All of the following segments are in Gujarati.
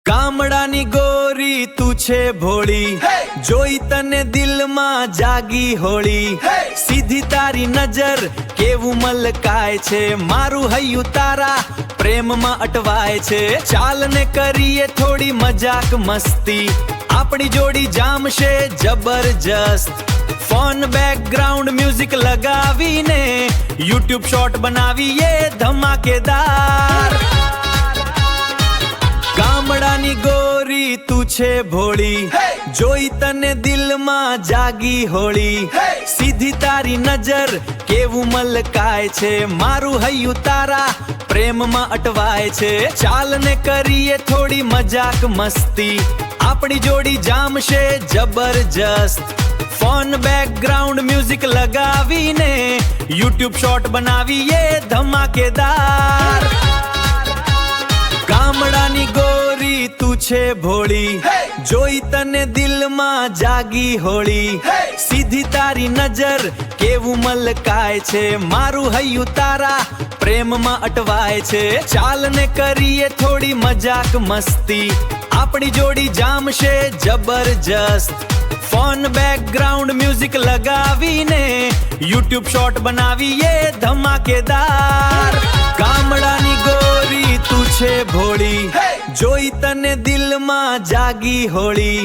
ગામડાની ગોરી તું છે ભોળી, જોઈ તને દિલમાં જાગી હોળી. સીધી તારી નજર કેવું મલકાય છે, મારું હૈયું તારા પ્રેમમાં અટવાય છે. ચાલ ને કરીએ થોડી મજાક મસ્તી, આપણી જોડી જામશે જબરજસ્ત. ફોન બેકગ્રાઉન્ડ મ્યુઝિક લગાવીને યુટ્યુબ શોર્ટ બનાવીએ ધમાકેદાર. ગામડાની ગોરી તું છે ભોળી, જોઈ તને દિલમાં જાગી હોળી. સીધી તારી નજર કેવું મલકાય છે, મારું હૈયું તારા પ્રેમમાં અટવાય છે. ચાલ ને કરીએ થોડી મજાક મસ્તી, આપણી જોડી જામશે જબરજસ્ત. ફોન બેકગ્રાઉન્ડ મ્યુઝિક લગાવીને યુટ્યુબ શોર્ટ બનાવીએ ધમાકેદાર. ગામડાની ગોરી તું છે ભોળી, જોઈ તને દિલમાં જાગી હોળી. સીધી તારી નજર કેવું મલકાય છે, મારું હૈયું તારા પ્રેમમાં અટવાય છે. ચાલ ને કરીએ થોડી મજાક મસ્તી, આપણી જોડી જામશે જબરજસ્ત. ફોન બેકગ્રાઉન્ડ મ્યુઝિક લગાવીને યુટ્યુબ શોર્ટ બનાવીએ ધમાકેદાર. ગામડાની ગોરી તું છે ભોળી, જોઈ તને દિલમાં જાગી હોળી.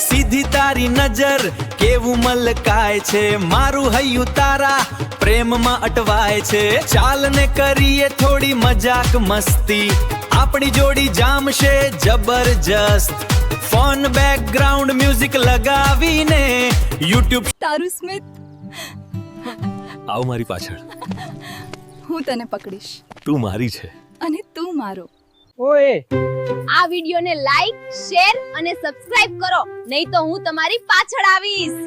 સીધી તારી નજર કેવું મલકાય છે, મારું હૈયું તારા પ્રેમમાં અટવાય છે. ચાલ ને કરીએ થોડી મજાક મસ્તી, આપણી જોડી જામશે જબરજસ્ત. ફોન બેકગ્રાઉન્ડ મ્યુઝિક લગાવીને યુટ્યુબ. તારું સ્મિત, આવ મારી પાછળ, હું તને પકડીશ તું મારી છે અને તું મારો. ઓએ આ વિડિયોને લાઈક, શેર અને સબસ્ક્રાઇબ કરો, નહીં તો હું તમારી પાછળ આવીશ.